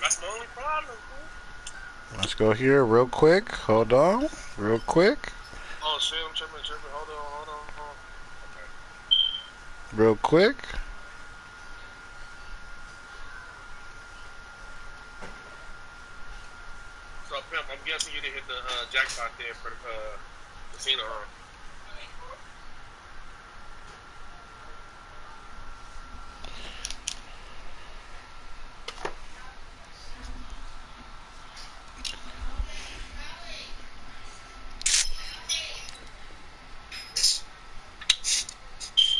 That's my only problem. Let's go here real quick. Hold on. Real quick. Oh shit, I'm tripping. Hold on. Okay. Real quick. So, Pimp, I'm guessing you didn't hit the jackpot there for the casino, huh?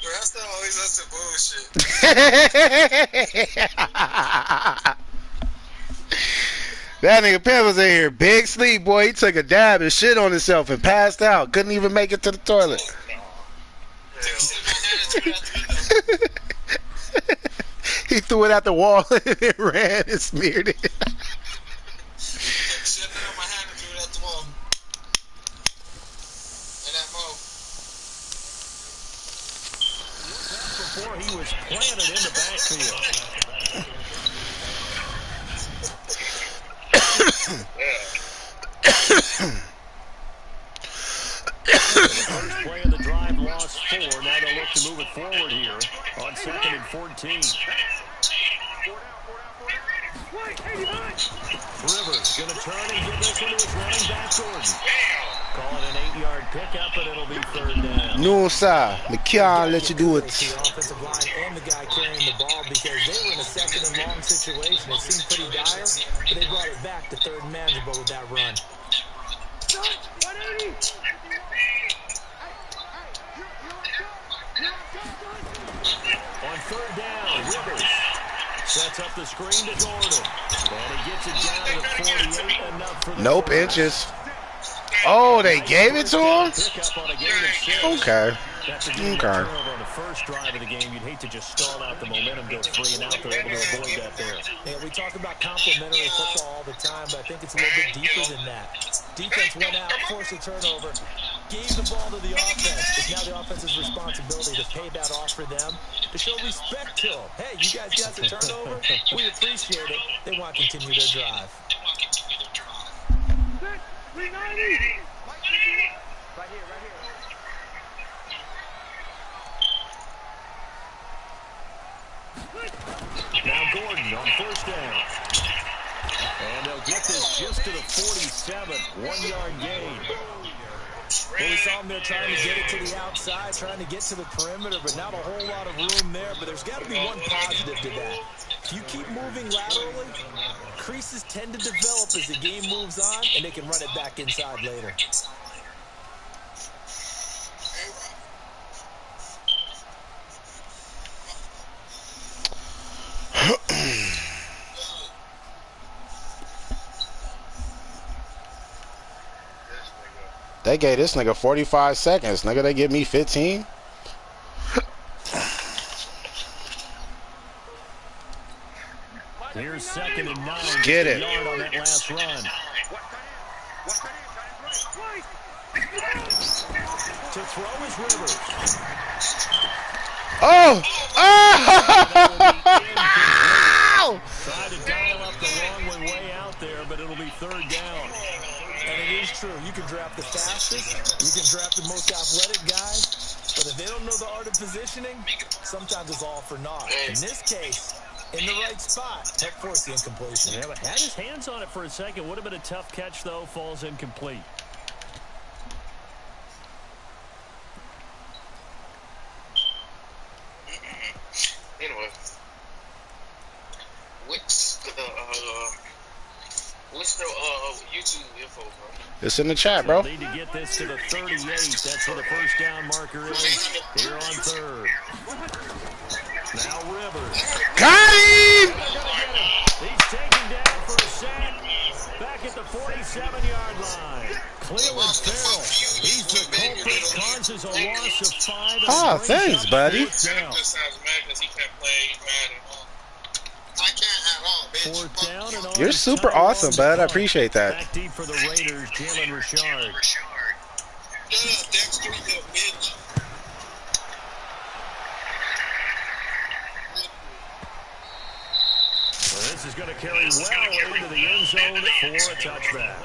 That's always some bullshit. That nigga Pimp was in here. Big sleep, boy. He took a dab and shit on himself and passed out. Couldn't even make it to the toilet. He threw it at the wall and ran and smeared it. Before he was planted in the backfield. First play of the drive, lost 4. Now they'll look to move it forward here on 2nd and 14. Rivers going to turn and give this one to his running back, Gordon. Call it an 8-yard pickup, and it'll be 3rd down. No, sir. McKeon let you do it. The offensive line and the guy carrying the ball because they were in a 2nd and long situation. It seemed pretty dire, but they brought it back to 3rd and manageable with that run. On 3rd down, Rivers sets up the screen to Gordon. And he gets it down to the 48, enough for the Nope, inches. Oh, they gave it to him? Okay. Okay. On the first drive of the game, you'd hate to just stall out the momentum, go 3 and out. They're able to avoid that there. Yeah, we talk about complementary football all the time, but I think it's a little bit deeper than that. Defense went out, forced a turnover, gave the ball to the offense. It's now the offense's responsibility to pay that off for them, to show respect to them. Hey, you guys got the turnover? We appreciate it. They want to continue their drive. Right here. Now Gordon on 1st down. And they'll get this just to the 47. 1-yard gain. Well, we saw him there trying to get it to the outside, trying to get to the perimeter, but not a whole lot of room there. But there's got to be one positive to that. If you keep moving laterally, creases tend to develop as the game moves on, and they can run it back inside later. They gave this nigga 45 seconds. Nigga, they give me 15. Here's 2nd and 9. Get it. Yard on that last run. To throw is Rivers. Oh! Oh! Tried to dial up the long way out there, but it'll be 3rd down. And it is true. You can draft the fastest. You can draft the most athletic guy. But if they don't know the art of positioning, sometimes it's all for naught. In this case, in the right spot, help force the incompletion. Yeah, but had his hands on it for a second. Would have been a tough catch, though. Falls incomplete. Anyway, what's the YouTube info, bro? It's in the chat, bro. Need to get this to the 38. That's where the 1st down marker is. Here on 3rd. Now Rivers. Got him! He's taken down for a sack. Back at the 47-yard line. Cleveland Farrell. He's the culprit. Causes a loss of 5. Oh, thanks, buddy. Just sounds mad because he can't play Madden. I can't at all, bitch. 4th down and on. You're super awesome, bud. I appreciate that. Back deep for the Raiders, Jalen Richard. Dexter, you bitch. Well, this is going to carry well into the end zone for a touchback.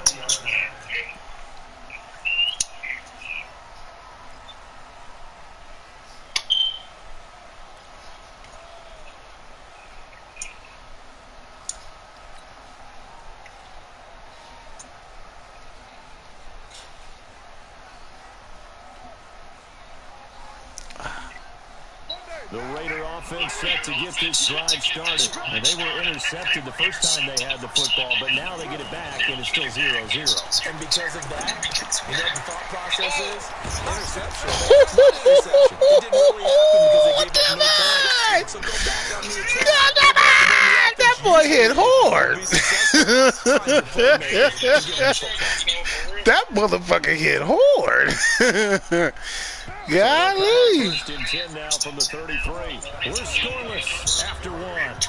The Raider offense set to get this drive started. And they were intercepted the first time they had the football, but now they get it back, and it's still 0-0. And because of that, you know what the thought process is? Interception. Interception. It didn't really happen because they gave up no points. So go back on the attack. That boy hit hard. That motherfucker hit hard. Golly. First and 10 now from the 33. We're scoreless after one.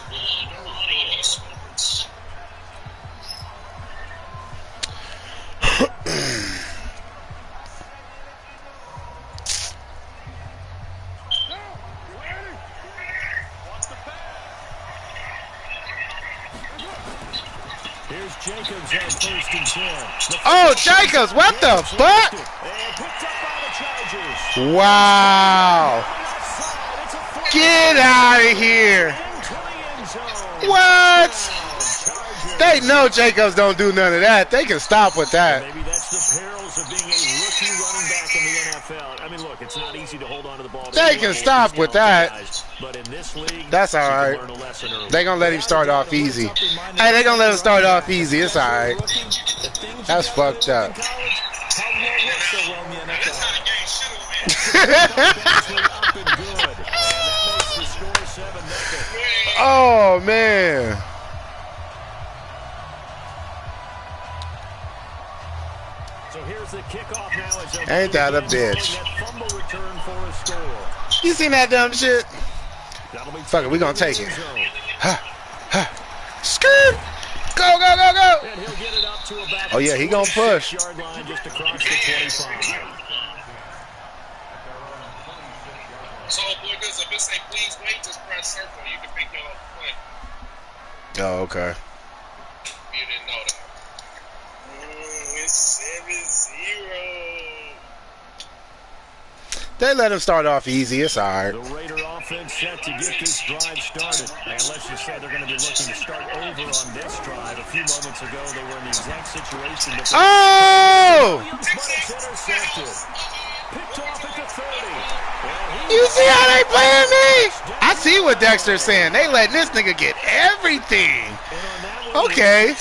Here's Jacobs on first and 10. Oh, Jacobs, what the fuck? And picked up by the Chargers. Wow. Get out of here. What? They know Jacobs don't do none of that. They can stop with that. Maybe that's the perils of being a rookie running back in the NFL. I mean, look, it's not easy to hold on to the ball. They can stop with that. But in this league, that's all right. They gonna let him start off easy. Hey, they gonna let him start off easy. It's all right. That's fucked up. Oh man. So here's the kickoff now. Ain't that a bitch? You seen that dumb shit? Fuck it, we gonna take it. Skirt! Go, go, go, go! Oh yeah, he gonna push. So, boy, because if it say please wait, just press circle. You can pick your play. Oh, okay. You didn't know that. It's 7-0. They let him start off easy. It's all right. The Raider offense set to get this drive started. And let's just say they're going to be looking to start over on this drive. A few moments ago, they were in the exact situation. Oh! Picked off at the 30. You see how they playing me? I see what Dexter's saying. They letting this nigga get everything. Okay.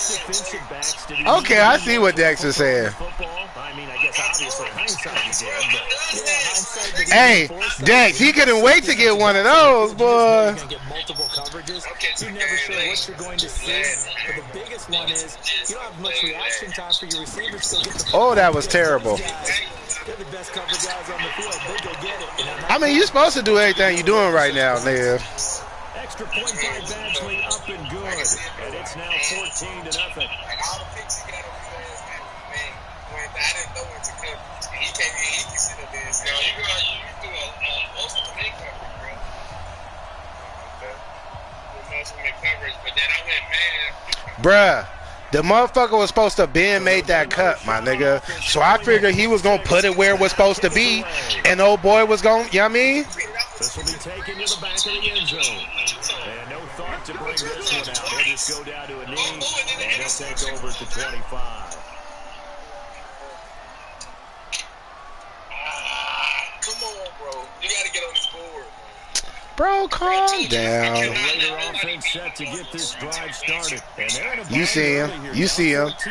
Okay, I see what Dexter's saying. Hey, Dex, he couldn't wait to get one of those, boy. You're never sure what you're going to see, but the biggest one is you don't have much reaction time for your receivers to get the Oh, that was terrible. They're the best cover guys on the field. They go get it. I mean, you're supposed to do everything you're doing right now, nigga. Extra point by Badgley, up and good. And it's now 14-0. Like all the picks he got up there, man, when I didn't know it to come. He can sit up there and say, you do most of the make coverage, bro. Okay. Most of the make coverage, but then I went mad. Bruh. The motherfucker was supposed to been made that cut, my nigga. So I figured he was going to put it where it was supposed to be. And old boy was going, you know what I mean? This will be taken to the back of the end zone. And no thought to bring this one out. They'll just go down to a knee, and they'll take over at the 25. Come on, bro. You got to get on this board. Bro, calm down. The Raider offense set to get this drive started. And they're in a You see him. You see him. 14-0.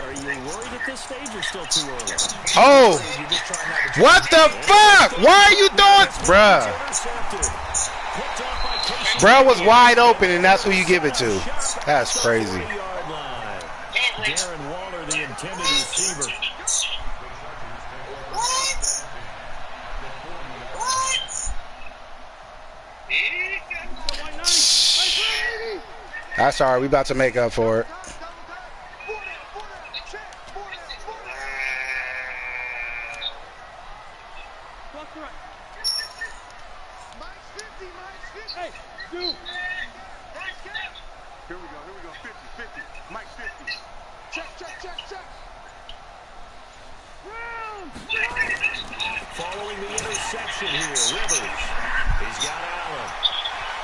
Are you worried at this stage or still too early? Oh! What the fuck? Why are you doing? Bruh. Bruh was wide open, and that's who you give it to. That's crazy. Darren Waller, the intended receiver. That's all right. We about to make up for it. Here we go. Following the interception here, Rivers. He's got Allen.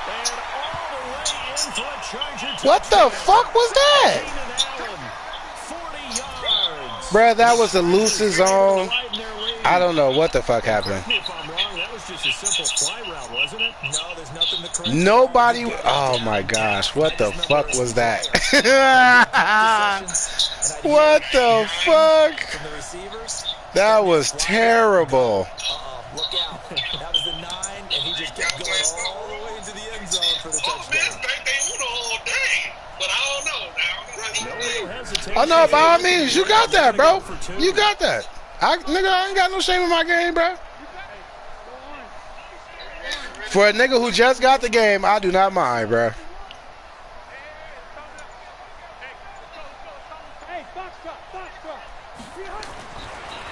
And all the way in for a Charger touchdown. What the fuck was that? Allen, 40 yards. Bruh, that was the loosest zone. I don't know what the fuck happened. If I'm wrong, that was just a simple fly route, wasn't it? No, there's nothing to correct. Nobody. Oh my gosh, what the fuck was that? What the fuck? From the receivers. That was terrible. Look out. That was the 9, and he just kept going all the way into the end zone for the touchdown. They won the whole day, but I don't know. Oh no, by all means, you got that, bro. You got that. Nigga, I ain't got no shame in my game, bro. For a nigga who just got the game, I do not mind, bro.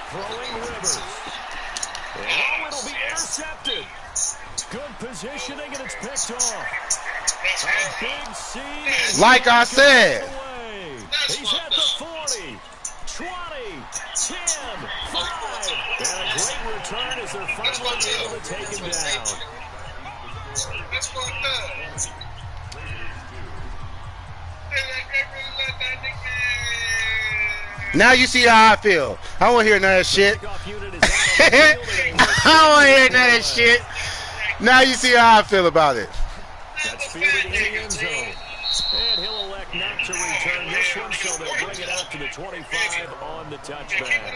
Throwing Rivers. Oh, it'll be intercepted. Good positioning, and it's picked off. A big scene. Like I said. He's at the 40, 20, 10, 5. And a great return as they're finally able to take him down. That's fucked up. Now you see how I feel. I don't want to hear none of that shit. I don't want to hear none of that shit. Now you see how I feel about it. That's fielded in the end zone. And he'll elect not to return this one, so they'll bring it out to the 25 on the touchback.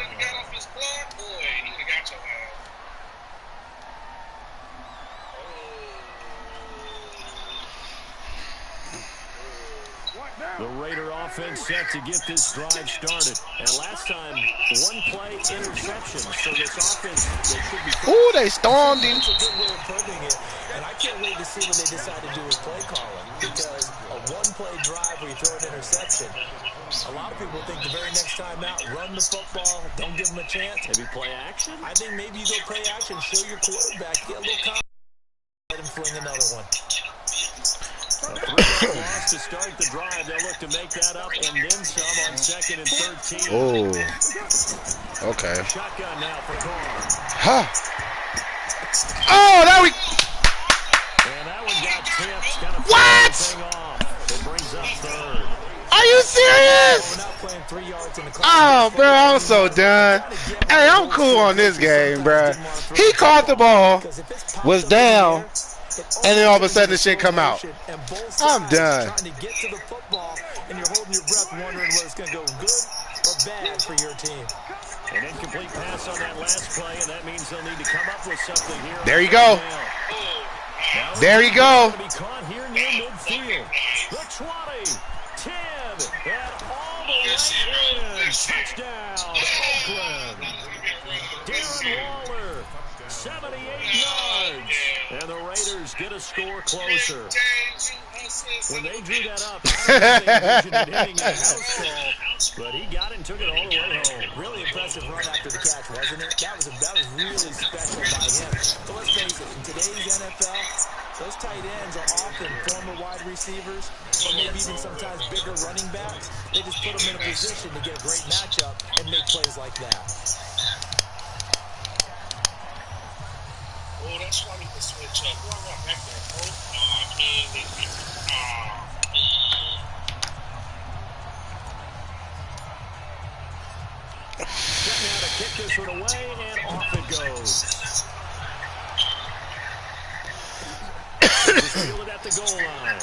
The Raider offense set to get this drive started. And last time, one play interception. So this offense, they should be... Ooh, they stormed him. That's a good way of putting it. And I can't wait to see what they decide to do with play calling. Because a one-play drive where you throw an interception, a lot of people think the very next time out, run the football, don't give them a chance. Maybe play action? I think maybe you go play action, show your quarterback, get a little confidence, let him fling another one. A 3-yard loss to start the drive. They'll look to make that up and then some on 2nd and 13. Oh, okay. Shotgun now for Carr. Huh. Oh, there we. And that one got tipped. Kind of What? thing off. It brings up 3rd. Are you serious? We're not playing 3 yards in the clock. Oh, bro, I'm so done. Hey, I'm cool on this game, bro. He caught the ball, was down, and then all of a sudden the shit come out. I'm done. Trying to get to the football, and you're holding your breath wondering whether it's going to go good or bad for your team. An incomplete pass on that last play, and that means they'll need to come up with something here. There you go. There you go. Be caught here near midfield. The 20, 10, and all the way in. Touchdown, Oakland. Darren Waller, 78 yards. And the Raiders get a score closer. When they drew that up, I don't think they envisioned it hitting a house call, but he got it and took it all the way home. Really impressive run after the catch, wasn't it? That was really special by him. But let's face it, in today's NFL, those tight ends are often former wide receivers, or maybe even sometimes bigger running backs. They just put them in a position to get a great matchup and make plays like that. Oh, that's why we can switch up. Who I got back there? Set now to kick this one away, and off it goes. He's fielded at the goal line.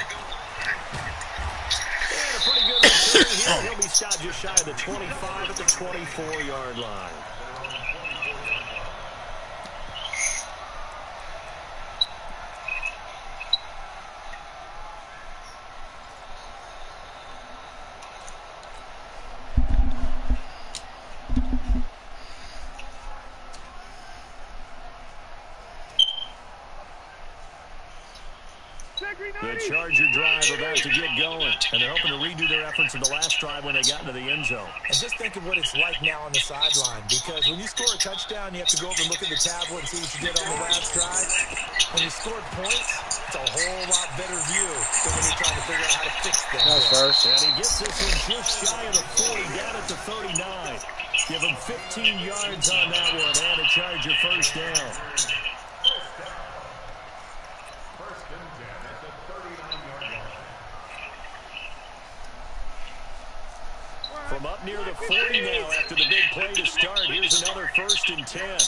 And a pretty good return here. He'll be stopped just shy of the 25 at the 24-yard line. The Charger drive about to get going, and they're hoping to redo their efforts in the last drive when they got into the end zone. And just think of what it's like now on the sideline, because when you score a touchdown, you have to go over and look at the tablet and see what you did on the last drive. When you scored points, That's a whole lot better view than when you're trying to figure out how to fix things. That's first. And he gets this one just shy of the 40, down at the 39. Give him 15 yards on that one, and a Charger first down. From up near the 40 now after the big play to start. Here's another 1st and 10.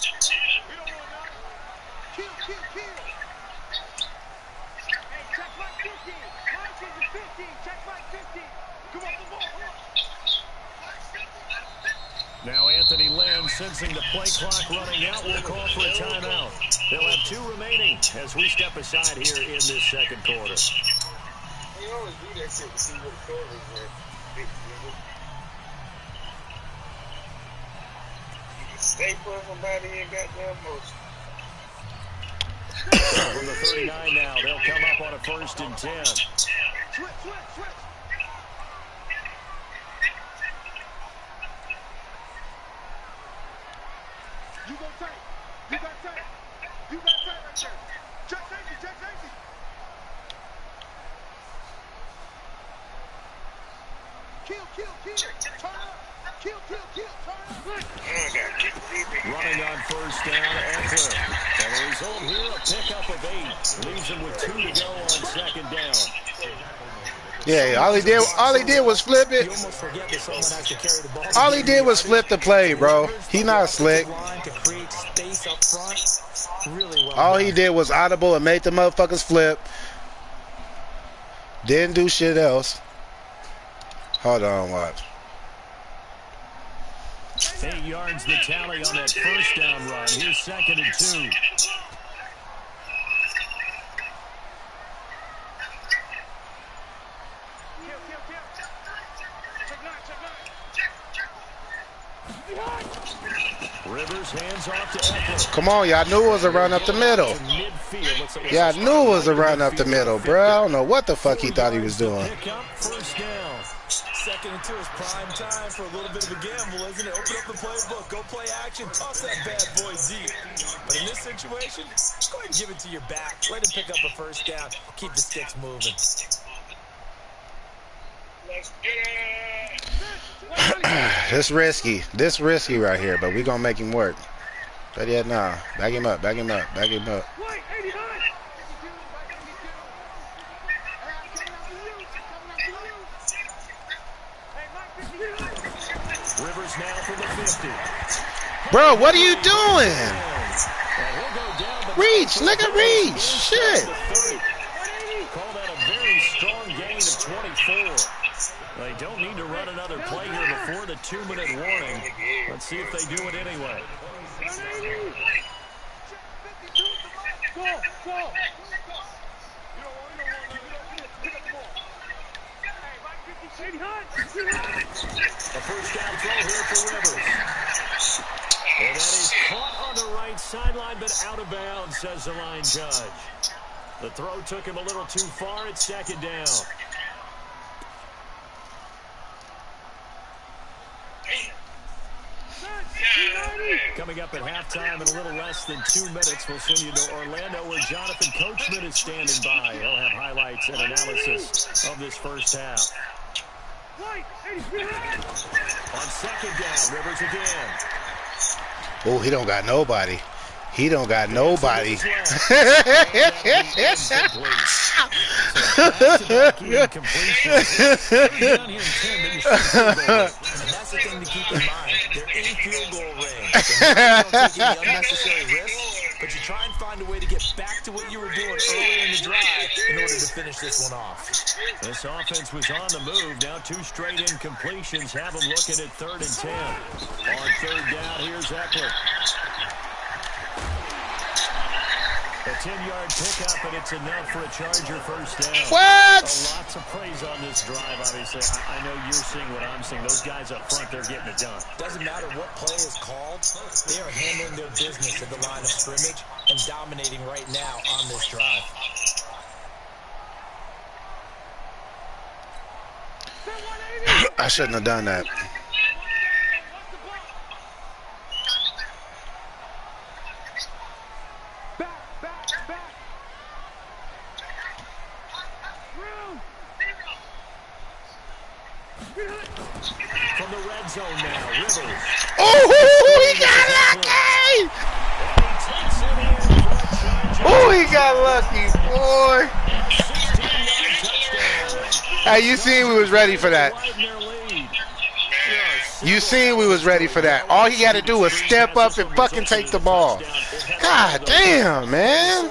Now Anthony Lynn, sensing the play clock running out, will call for a timeout. They'll have 2 remaining as we step aside here in this second quarter. They always do that shit to see what the quarter is worth. Stay put somebody in goddamn motion. From the 39 now, they'll come up on a 1st and 10. Switch. You go tight. You got tight. You got tight right there. Check safety. Kill. Turn up. Kill. Turn up. Running on 1st down, Eckler. And the result here, a pickup of 8. Leaves him with 2 to go on 2nd down. Yeah, all he did was flip it. You almost forget that someone has to carry the ball. All he did was flip the play, bro. He not slick. To create space up front. Really well All done. he did was audible and made the motherfuckers flip. Didn't do shit else. Hold on, watch. 8 yards the tally on that 1st down run. Here's 2nd and 2. Rivers hands off to Eckler. Come on, y'all knew it was a run up the middle. Midfield. Looks like Yeah, I knew it was a run up the middle, bro. I don't know what the fuck he thought he was doing. Pick up 1st down. 2nd and 2 is prime time for a little bit of a gamble, isn't it? Open up the playbook, go play action, toss that bad boy deep. But in this situation, go ahead and give it to your back. Let him pick up a 1st down. Keep the sticks moving. Let's get it. This risky right here, but we gonna make him work. But yeah, nah. Back him up. Rivers now from the 50. Bro, what are you doing? And he'll go down, but Reach, nigga, reach. Shit. Call that a very strong gain of 24. They don't need to run another play here before the 2-minute warning. Let's see if they do it anyway. A 1st down throw here for Rivers. And that is caught on the right sideline, but out of bounds, says the line judge. The throw took him a little too far. It's 2nd down. Coming up at halftime in a little less than 2 minutes, we'll send you to Orlando where Jonathan Coachman is standing by. He'll have highlights and analysis of this 1st half. On 2nd down, Rivers again. Oh, he don't got nobody. He don't got nobody. And that's the thing to keep in mind. They're in field goal range. So you don't take any unnecessary risks, but you try and find a way to get back to what you were doing earlier in the drive in order to finish this one off. This offense was on the move. Now 2 straight incompletions have them looking at 3rd and 10. On 3rd down, here's Eckler. A 10-yard pickup, and it's enough for a Charger 1st down. What? Lots of praise on this drive, obviously. I know you're seeing what I'm seeing. Those guys up front, they're getting it done. Doesn't matter what play is called. They are handling their business at the line of scrimmage and dominating right now on this drive. I shouldn't have done that. From the red zone now, Rivers. Oh, he got lucky! Oh, he got lucky, boy. Hey, you seen we was ready for that. You seen we was ready for that. All he had to do was step up and fucking take the ball. God damn, man.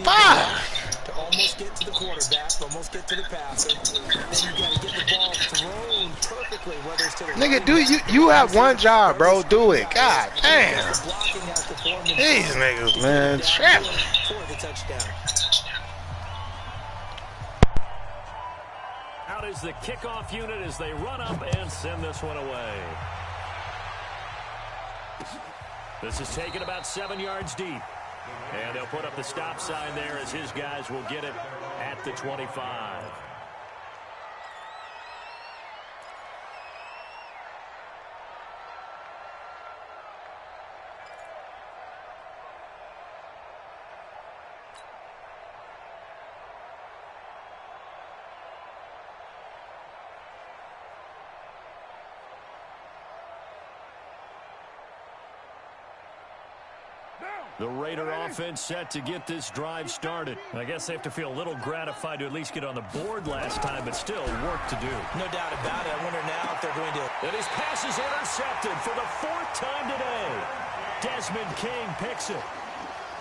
Fuck. To almost get to the quarterback, almost get to the passer. Then you got to get the ball thrown perfectly, whether it's to the Nigga, do you have one job, bro. Do it. God damn. These niggas, man. Trap. For the touchdown. Out is the kickoff unit as they run up and send this one away. This is taken about 7 yards deep. And they'll put up the stop sign there as his guys will get it at the 25. The Raider offense set to get this drive started. I guess they have to feel a little gratified to at least get on the board last time, but still work to do. No doubt about it. I wonder now if they're going to... And his pass is intercepted for the 4th time today. Desmond King picks it.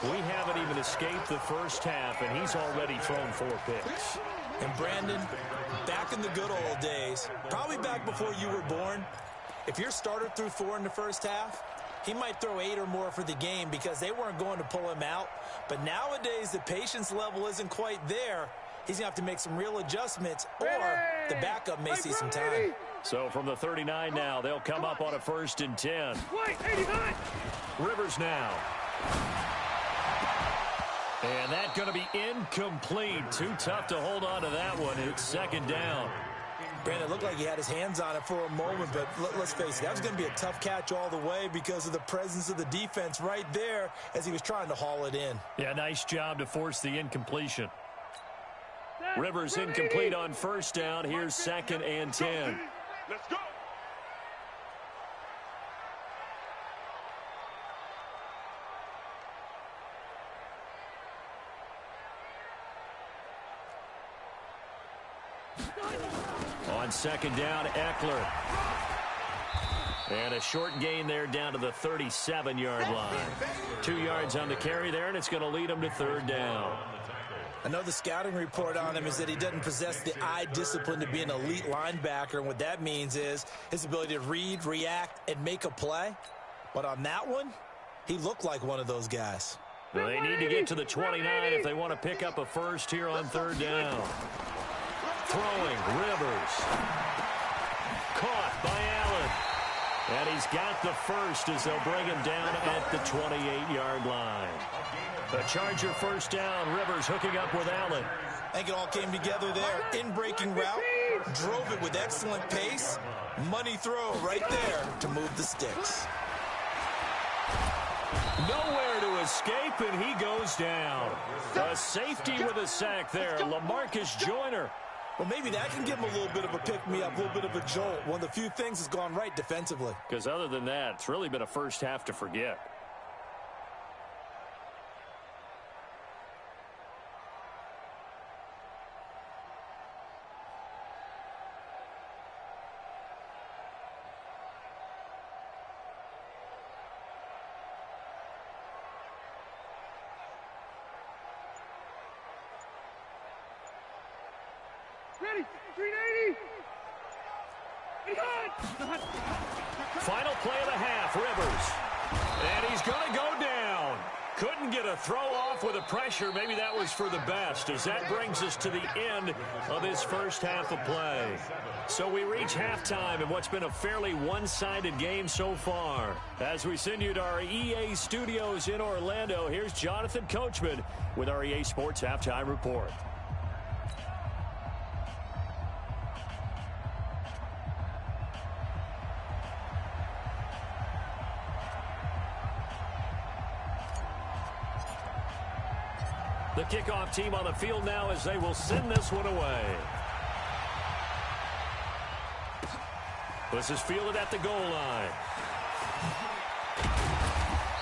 We haven't even escaped the first half, and he's already thrown 4 picks. And Brandon, back in the good old days, probably back before you were born, if your starter threw 4 in the first half, he might throw 8 or more for the game because they weren't going to pull him out. But nowadays, the patience level isn't quite there. He's going to have to make some real adjustments, or the backup may see some time. So from the 39 now, they'll come up on a 1st and 10. Rivers now. And that's going to be incomplete. Too tough to hold on to that one. It's 2nd down. Brandon, it looked like he had his hands on it for a moment, but let's face it, that was going to be a tough catch all the way because of the presence of the defense right there as he was trying to haul it in. Yeah, nice job to force the incompletion. Rivers incomplete on 1st down. Here's 2nd and 10. Let's go. On 2nd down, Eckler. And a short gain there down to the 37-yard line. 2 yards on the carry there, and it's going to lead him to 3rd down. I know the scouting report on him is that he doesn't possess the eye discipline to be an elite linebacker, and what that means is his ability to read, react, and make a play. But on that one, he looked like one of those guys. Well, they need to get to the 29 if they want to pick up a first here on 3rd down. Throwing, Rivers. Caught by Allen. And he's got the first as they'll bring him down at the 28-yard line. The Charger 1st down. Rivers hooking up with Allen. I think it all came together there. In-breaking route. Drove it with excellent pace. Money throw right there to move the sticks. Nowhere to escape, and he goes down. A safety with a sack there. LaMarcus Joyner. Well, maybe that can give him a little bit of a pick-me-up, a little bit of a jolt. One of the few things that's gone right defensively. Because other than that, it's really been a first half to forget. Ready, 380. Final play of the half, Rivers. And he's going to go down. Couldn't get a throw off with the pressure. Maybe that was for the best, as that brings us to the end of this first half of play. So we reach halftime in what's been a fairly one-sided game so far. As we send you to our EA studios in Orlando, here's Jonathan Coachman with our EA Sports Halftime Report. The kickoff team on the field now as they will send this one away. This is fielded at the goal line.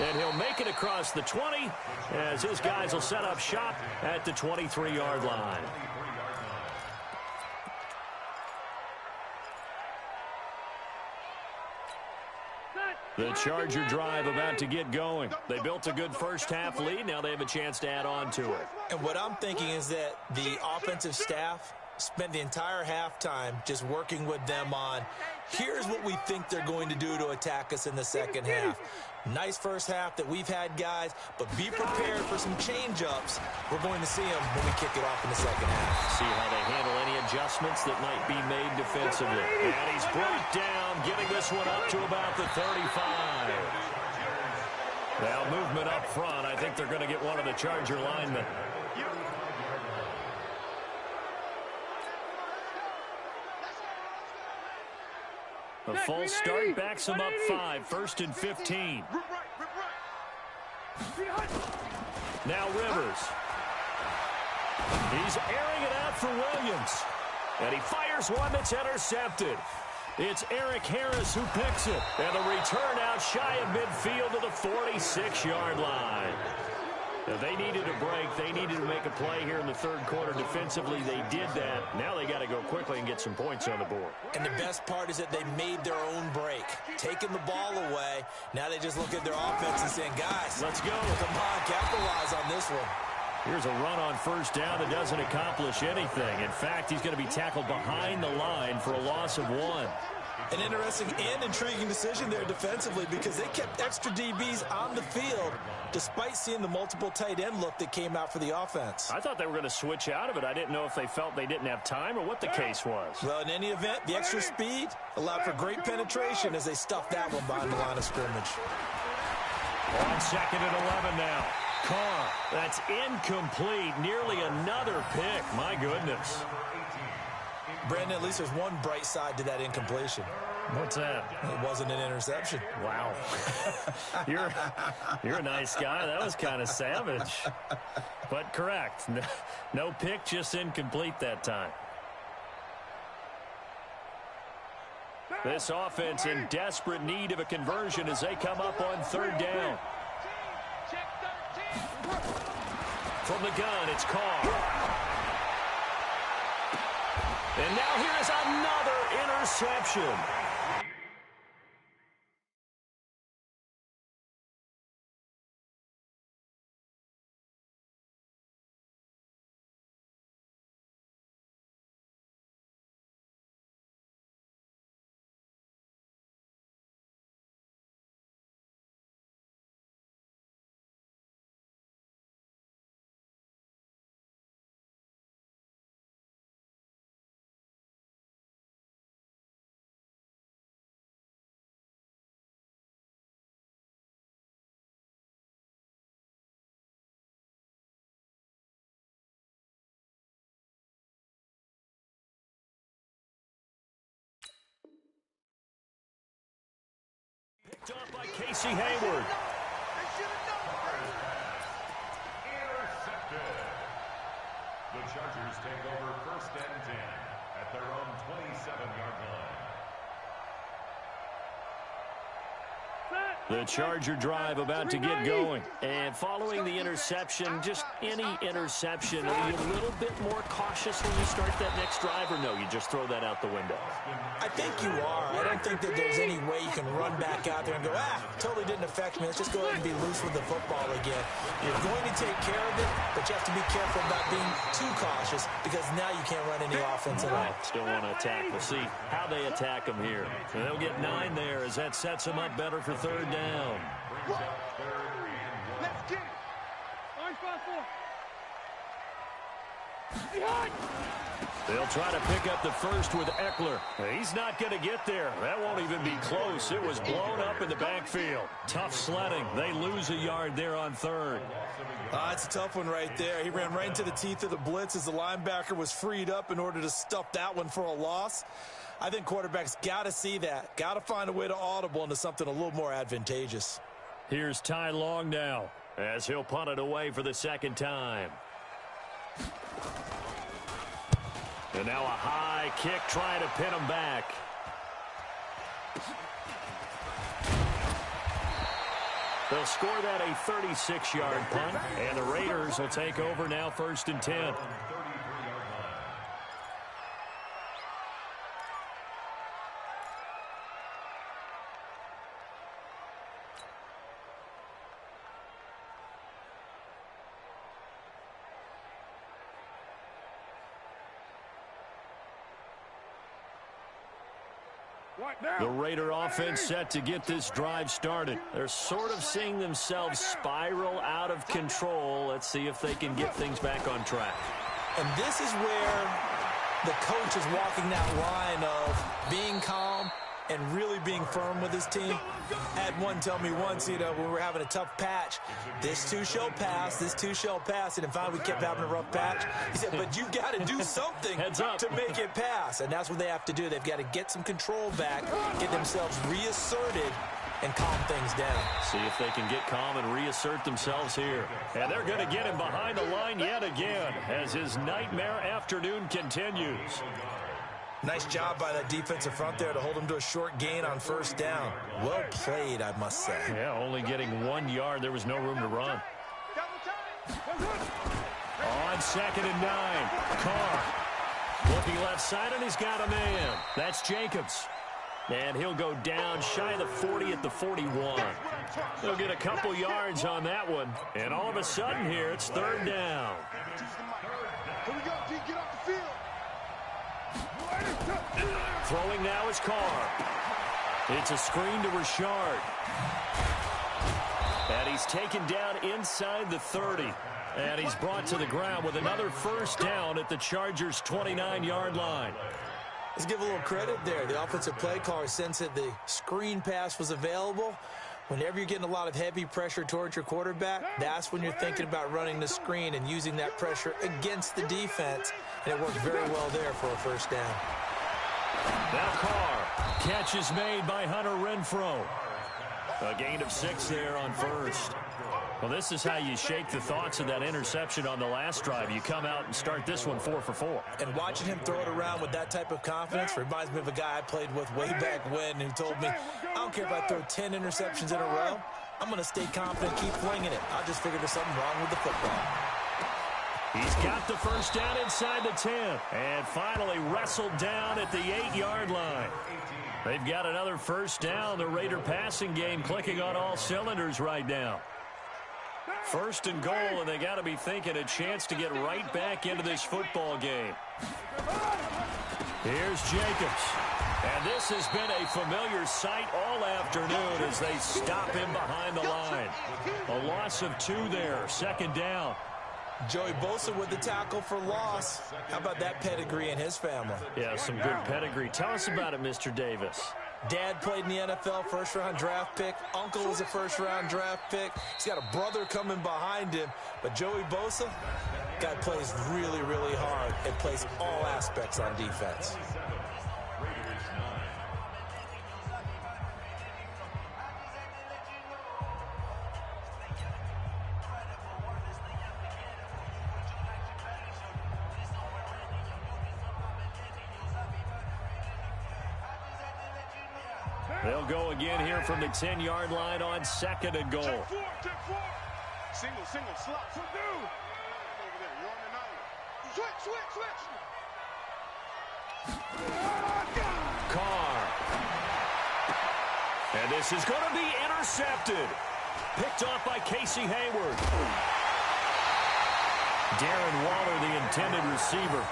And he'll make it across the 20 as his guys will set up shop at the 23-yard line. The Charger drive about to get going. They built a good first-half lead. Now they have a chance to add on to it. And what I'm thinking is that the offensive staff spent the entire halftime just working with them on, here's what we think they're going to do to attack us in the second half. Nice first half that we've had, guys, but be prepared for some change-ups. We're going to see them when we kick it off in the second half. See how they handle any adjustments that might be made defensively. And he's brought down, getting this one up to about the 35. Now, movement up front. I think they're going to get one of the Charger linemen. A false start backs him up 5, 1st and 15. Now Rivers. He's airing it out for Williams. And he fires one that's intercepted. It's Eric Harris who picks it. And the return out shy of midfield to the 46-yard line. Now, they needed a break. They needed to make a play here in the third quarter. Defensively, they did that. Now they got to go quickly and get some points on the board. And the best part is that they made their own break. Taking the ball away. Now they just look at their offense and saying, guys, let's go. Come on, capitalize on this one. Here's a run on first down that doesn't accomplish anything. In fact, he's going to be tackled behind the line for a loss of 1. An interesting and intriguing decision there defensively because they kept extra DBs on the field despite seeing the multiple tight end look that came out for the offense. I thought they were going to switch out of it. I didn't know if they felt they didn't have time or what the case was. Well, in any event, the extra speed allowed for great penetration as they stuffed that one behind the line of scrimmage. On 2nd and 11 now. Carr, that's incomplete. Nearly another pick. My goodness. Brandon, at least there's one bright side to that incompletion. What's that? It wasn't an interception. Wow. You're a nice guy. That was kind of savage. But correct. No pick, just incomplete that time. This offense in desperate need of a conversion as they come up on 3rd down. From the gun, it's Carr. And now here is another interception. Picked off by Casey Hayward. Intercepted. The Chargers take over 1st and 10 at their own 27-yard line. The Charger drive about to get going. And following the interception, just any interception, are you a little bit more cautious when you start that next drive, or no, you just throw that out the window? I think you are. I don't think that there's any way you can run back out there and go, totally didn't affect me. Let's just go ahead and be loose with the football again. You're going to take care of it, but you have to be careful about being too cautious because now you can't run any offense at all. Still want to attack. We'll see how they attack them here. And they'll get 9 there as that sets them up better for 3rd down. Let's get it. Orange 5-4. Behind. They'll try to pick up the first with Eckler. He's not going to get there. That won't even be close. It was blown up in the backfield. Tough sledding. They lose a yard there on 3rd. It's a tough one right there. He ran right into the teeth of the blitz as the linebacker was freed up in order to stuff that one for a loss. I think quarterbacks got to see that. Got to find a way to audible into something a little more advantageous. Here's Ty Long now as he'll punt it away for the 2nd time. And now a high kick trying to pin him back. They'll score that a 36-yard punt, and the Raiders will take over now 1st and 10. The Raider offense set to get this drive started. They're sort of seeing themselves spiral out of control. Let's see if they can get things back on track. And this is where the coach is walking that line of being calm and really being firm with his team. I had one tell me once, when we were having a tough patch, this too shall pass, this too shall pass. And if finally we kept having a rough patch, he said, but you got to do something to make it pass. And that's what they have to do. They've got to get some control back, get themselves reasserted, and calm things down. See if they can get calm and reassert themselves here. And they're going to get him behind the line yet again as his nightmare afternoon continues. Nice job by that defensive front there to hold him to a short gain on 1st down. Well played, I must say. Yeah, only getting 1 yard. There was no room to run. On 2nd and 9, Carr looking left side, and he's got a man. That's Jacobs. And he'll go down shy of the 40 at the 41. He'll get a couple yards on that one. And all of a sudden here, it's 3rd down. Here we go, D, get off the field. Throwing now is Carr. It's a screen to Richard. And he's taken down inside the 30. And he's brought to the ground with another 1st down at the Chargers' 29-yard line. Let's give a little credit there. The offensive play caller sensed that the screen pass was available. Whenever you're getting a lot of heavy pressure towards your quarterback, that's when you're thinking about running the screen and using that pressure against the defense. And it worked very well there for a 1st down. Now Carr. Catch is made by Hunter Renfrow. A gain of 6 there on 1st. Well, this is how you shake the thoughts of that interception on the last drive. You come out and start this one 4 for 4. And watching him throw it around with that type of confidence reminds me of a guy I played with way back when who told me, I don't care if I throw 10 interceptions in a row. I'm going to stay confident, keep flinging it. I just figured there's something wrong with the football. He's got the 1st down inside the 10. And finally wrestled down at the 8-yard line. They've got another 1st down. The Raider passing game clicking on all cylinders right now. 1st and goal, and they got to be thinking a chance to get right back into this football game. Here's Jacobs. And this has been a familiar sight all afternoon as they stop him behind the line. A loss of 2 there, 2nd down. Joey Bosa with the tackle for loss. How about that pedigree in his family? Yeah, some good pedigree. Tell us about it, Mr. Davis. Dad played in the NFL, 1st-round draft pick. Uncle was a 1st-round draft pick. He's got a brother coming behind him. But Joey Bosa, guy plays really, really hard and plays all aspects on defense. They'll go again here from the 10-yard line on 2nd and goal. Check 4. Single, slot. So do. Over there, you're on the 9. Switch. Carr. And this is going to be intercepted. Picked off by Casey Hayward. Darren Waller, the intended receiver.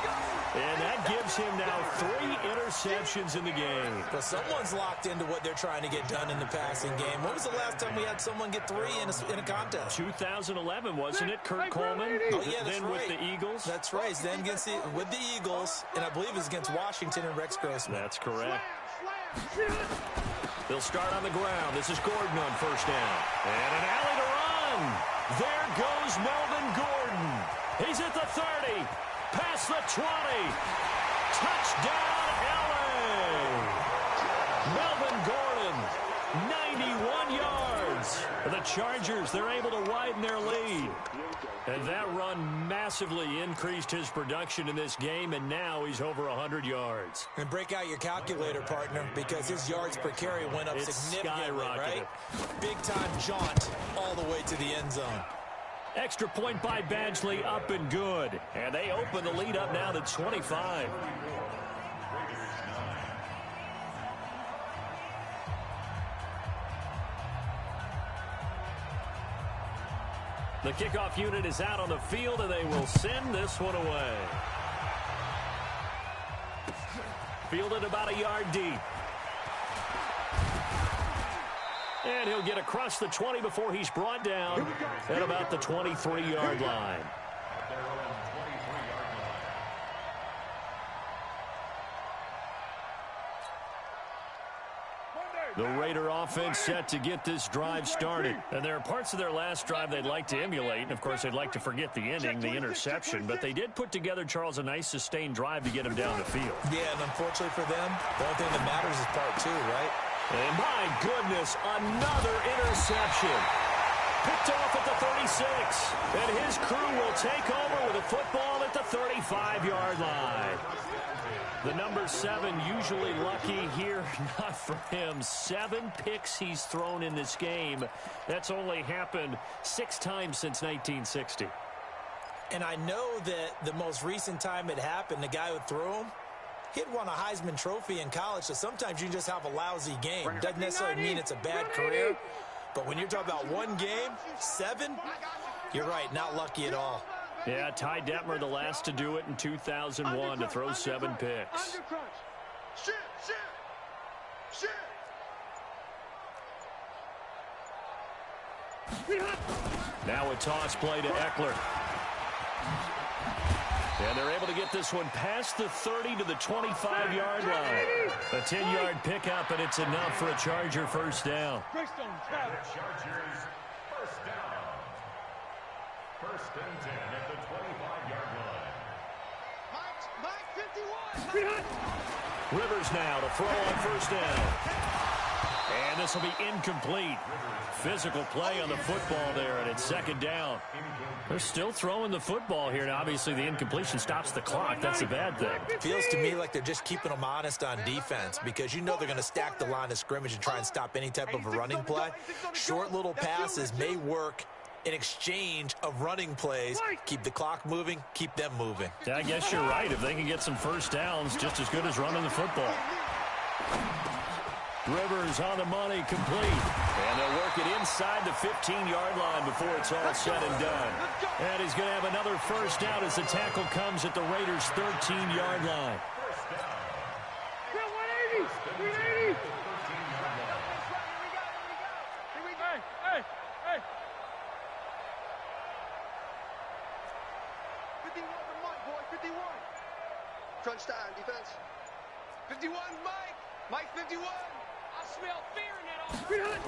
And that gives him now 3 interceptions in the game. But someone's locked into what they're trying to get done in the passing game. When was the last time we had someone get 3 in a contest? 2011, wasn't it? Kurt Coleman? Oh, yeah, that's then right. with the Eagles? That's right. Then with the Eagles, and I believe it's against Washington and Rex Grossman. That's correct. They'll start on the ground. This is Gordon on 1st down. And an alley to run. There goes Melvin Gordon. He's at the 30. Past the 20. Touchdown, LA. Melvin Gordon, 91 yards. The Chargers, they're able to widen their lead. And that run massively increased his production in this game, and now he's over 100 yards. And break out your calculator, partner, because his yards per carry went up significantly, right? Big-time jaunt all the way to the end zone. Extra point by Badgley, up and good. And they open the lead up now to 25. The kickoff unit is out on the field, and they will send this one away. Fielded about a yard deep. And he'll get across the 20 before he's brought down at about the 23-yard line. The Raider offense set to get this drive started. And there are parts of their last drive they'd like to emulate. And, of course, they'd like to forget the ending, the interception. But they did put together, Charles, a nice sustained drive to get him down the field. Yeah, and unfortunately for them, the only thing that matters is part two, right? And, my goodness, another interception. Picked off at the 36. And his crew will take over with a football at the 35-yard line. The number 7 usually lucky here, not for him. 7 picks he's thrown in this game. That's only happened 6 times since 1960. And I know that the most recent time it happened, the guy who threw him, he'd won a Heisman Trophy in college, so sometimes you just have a lousy game. Doesn't necessarily mean it's a bad career, but when you're talking about one game, 7, you're right, not lucky at all. Yeah, Ty Detmer, the last to do it in 2001, to throw 7 picks. Now a toss play to Eckler. And they're able to get this one past the 30 to the 25-yard line. A 10-yard pickup, and it's enough for a Charger first down. Chargers first down. First and 10 at the 25-yard line. Mike 51. Rivers now to throw on first down. And this will be incomplete. Physical play on the football there, and it's second down. They're still throwing the football here, and obviously the incompletion stops the clock. That's a bad thing. Feels to me like they're just keeping them honest on defense because you know they're going to stack the line of scrimmage and try and stop any type of a running play. Short little passes may work in exchange of running plays. Keep the clock moving, keep them moving. Yeah, I guess you're right. If they can get some first downs, just as good as running the football. Rivers on the money, complete. And they'll work it inside the 15-yard line before it's all said and done. And he's going to have another first down as the tackle comes at the Raiders' 13-yard line. 180! 180! Hey! 51 for Mike, boy, 51. Crunch time, defense. 51, Mike. Mike 51. I smell fear in that offense.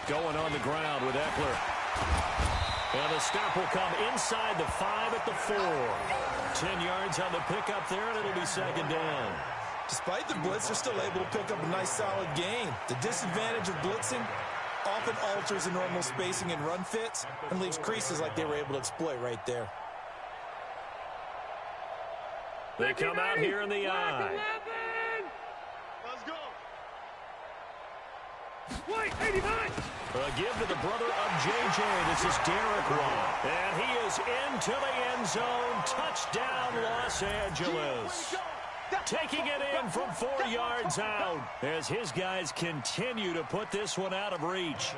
Going on the ground with Eckler. And the stop will come inside the 5 at the 4. 10 yards on the pickup there, and it'll be second down. Despite the blitz, they're still able to pick up a nice, solid gain. The disadvantage of blitzing often alters the normal spacing and run fits and leaves creases like they were able to exploit right there. They come out here in the eye. Let's go. White, 89. A give to the brother of J.J. This is Derek Watt. And he is into the end zone. Touchdown, Los Angeles. Taking it in from 4 yards out as his guys continue to put this one out of reach.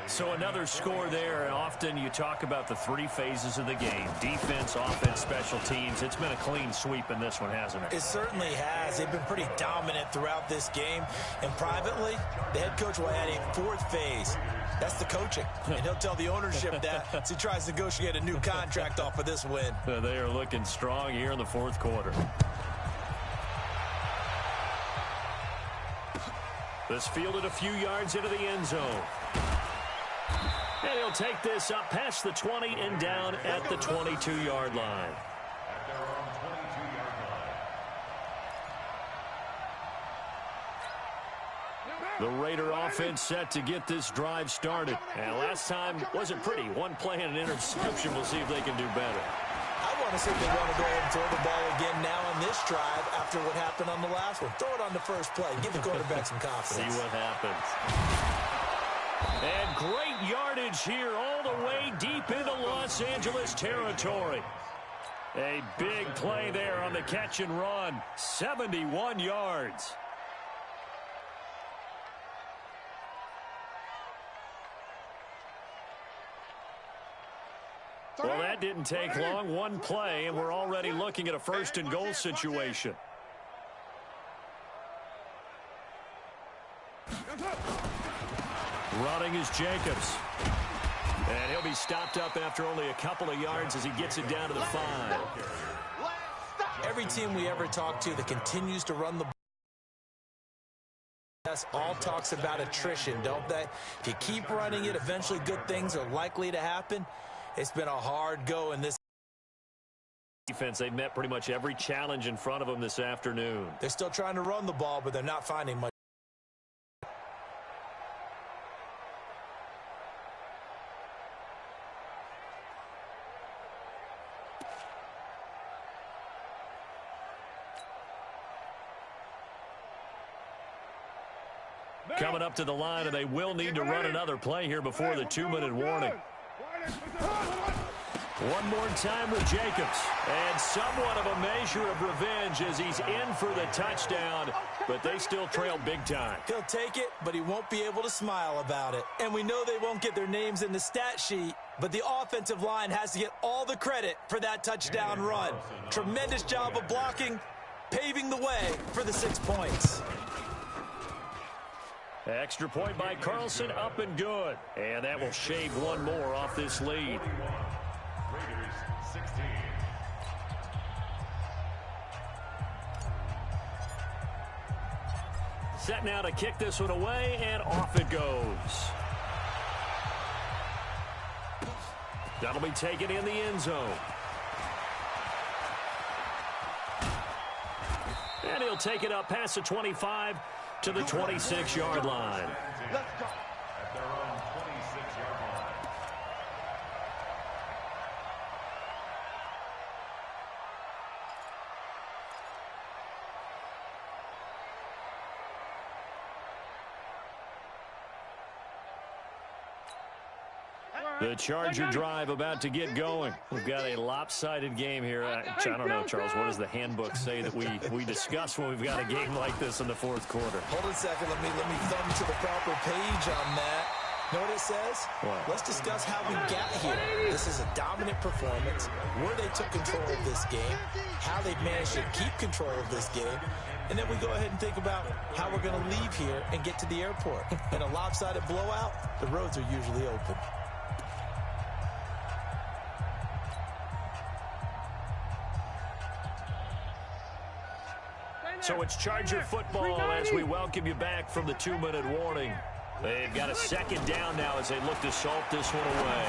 So another score there. Often you talk about the 3 phases of the game. Defense, offense, special teams. It's been a clean sweep in this one, hasn't it? It certainly has. They've been pretty dominant throughout this game. And privately, the head coach will add a 4th phase. That's the coaching. And he'll tell the ownership that as he tries to negotiate a new contract off of this win. They are looking strong here in the 4th quarter. This fielded a few yards into the end zone. And he'll take this up past the 20 and down at the 22-yard line. At their own 22-yard line. The Raider offense set to get this drive started. And last time wasn't pretty. One play and an interception. We'll see if they can do better. I want to see if they want to go ahead and throw the ball again now on this drive after what happened on the last one. Throw it on the first play. Give the quarterback some confidence. See what happens. And great yardage here all the way deep into Los Angeles territory. A big play there on the catch and run. 71 yards. Well, that didn't take long. One play, and we're already looking at a first and goal situation. Running is Jacobs. And he'll be stopped up after only a couple of yards as he gets it down to the 5. Every team we ever talk to that continues to run the ball all talks about attrition, don't they? If you keep running it, eventually good things are likely to happen. It's been a hard go in this defense. They've met pretty much every challenge in front of them this afternoon. They're still trying to run the ball, but they're not finding much. Coming up to the line, and they will need to run another play here before the 2-minute warning. One more time with Jacobs. And somewhat of a measure of revenge as he's in for the touchdown, but they still trail big time. He'll take it, but he won't be able to smile about it. And we know they won't get their names in the stat sheet, but the offensive line has to get all the credit for that touchdown run. Tremendous job of blocking, paving the way for the 6 points. Extra point by Carlson, up and good. And that will shave one more off this lead. Raiders 16. Set now to kick this one away, and off it goes. That'll be taken in the end zone. And he'll take it up past the 25 to the 26-yard line. At their own 26-yard line. The Charger drive about to get going. We've got a lopsided game here. I don't know, Charles, what does the handbook say that we discuss when we've got a game like this in the fourth quarter? Hold a second. Let me thumb to the proper page on that. Know what it says? What? Let's discuss how we got here. This is a dominant performance, where they took control of this game, how they've managed to keep control of this game, and then we go ahead and think about how we're going to leave here and get to the airport. In a lopsided blowout, the roads are usually open. So it's Charger football as we welcome you back from the 2-minute warning. They've got a second down now as they look to salt this one away.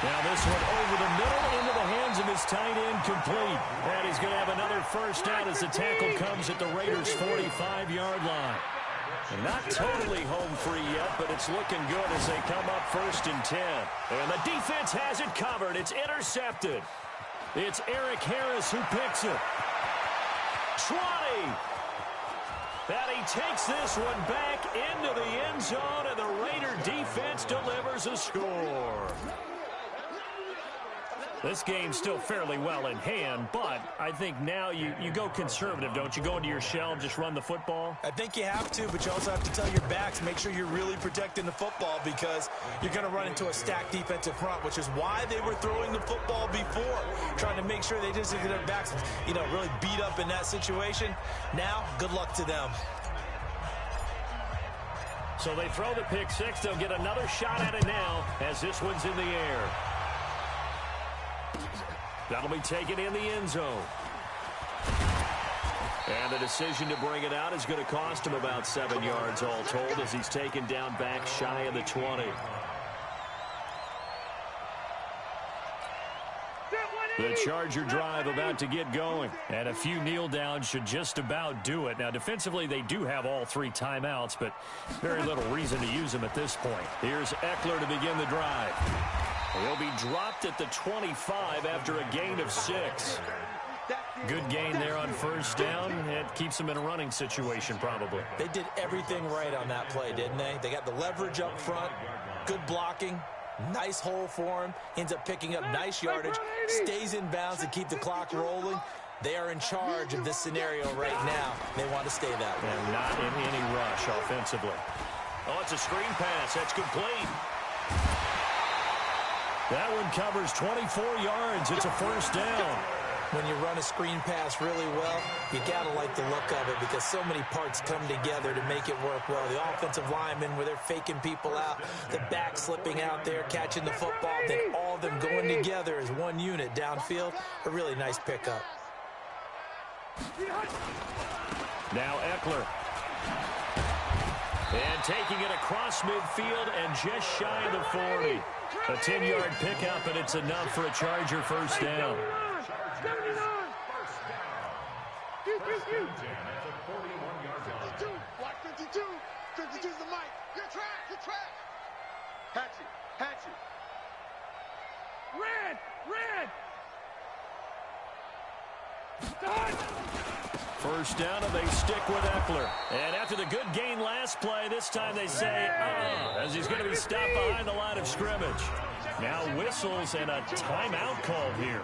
Now this one over the middle into the hands of his tight end, complete. And he's going to have another first down as the tackle comes at the Raiders' 45-yard line. And not totally home free yet, but it's looking good as they come up 1st and 10. And the defense has it covered. It's intercepted. It's Eric Harris who picks it. 20. And he takes this one back into the end zone, and the Raider defense delivers a score. This game's still fairly well in hand, but I think now you go conservative, don't you? Go into your shell, just run the football? I think you have to, but you also have to tell your backs, make sure you're really protecting the football because you're going to run into a stacked defensive front, which is why they were throwing the football before, trying to make sure they just get their backs, really beat up in that situation. Now, good luck to them. So they throw the pick six. They'll get another shot at it now as this one's in the air. That'll be taken in the end zone. And the decision to bring it out is going to cost him about 7 yards all told as he's taken down back shy of the 20. The Charger drive about to get going. And a few kneel downs should just about do it. Now, defensively, they do have all 3 timeouts, but very little reason to use them at this point. Here's Eckler to begin the drive. He'll be dropped at the 25 after a gain of 6. Good gain there on first down. It keeps them in a running situation, probably. They did everything right on that play, didn't they? They got the leverage up front, good blocking, nice hole for him, ends up picking up nice yardage, stays in bounds to keep the clock rolling. They are in charge of this scenario right now. They want to stay that way. And not in any rush offensively. Oh, it's a screen pass. That's complete. That one covers 24 yards. It's a first down. When you run a screen pass really well, you got to like the look of it because so many parts come together to make it work well. The offensive linemen, where they're faking people out, the back slipping out there, catching the football, then all of them going together as one unit downfield. A really nice pickup. Now Eckler. And taking it across midfield and just shy of the 40. A 10-yard pickup, and it's enough for a Charger first down. 79! First and 10 at the 41-yard line. 52! Block 52! 52's the mic! You're trash! You're trash! Hatchet! Hatchet! Red! Red! Start! First down, and they stick with Eckler. And after the good gain last play, this time they say, as he's going to be stopped behind the line of scrimmage. Now whistles and a timeout called here.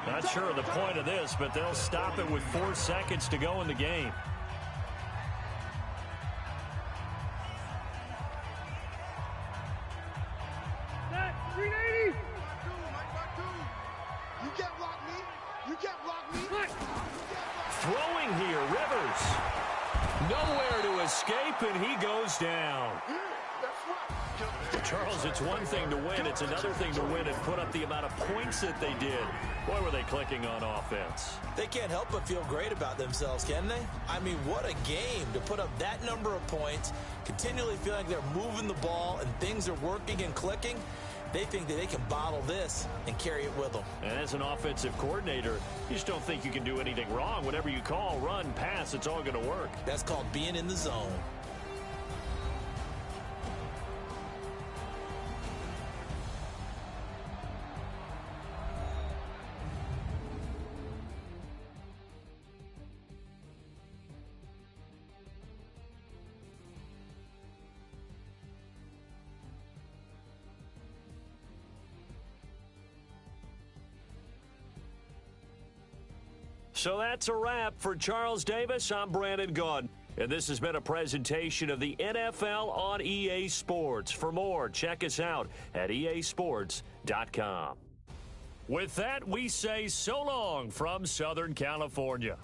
Not sure of the point of this, but they'll stop it with 4 seconds to go in the game. Set! 380! You can't block me! You can't block me! Throwing here, Rivers. Nowhere to escape, and he goes down. Charles, it's one thing to win. It's another thing to win and put up the amount of points that they did. Boy, were they clicking on offense. They can't help but feel great about themselves, can they? I mean, what a game to put up that number of points, continually feeling like they're moving the ball and things are working and clicking. They think that they can bottle this and carry it with them. And as an offensive coordinator, you just don't think you can do anything wrong. Whatever you call, run, pass, it's all going to work. That's called being in the zone. So that's a wrap for Charles Davis. I'm Brandon Gaudin, and this has been a presentation of the NFL on EA Sports. For more, check us out at easports.com. With that, we say so long from Southern California.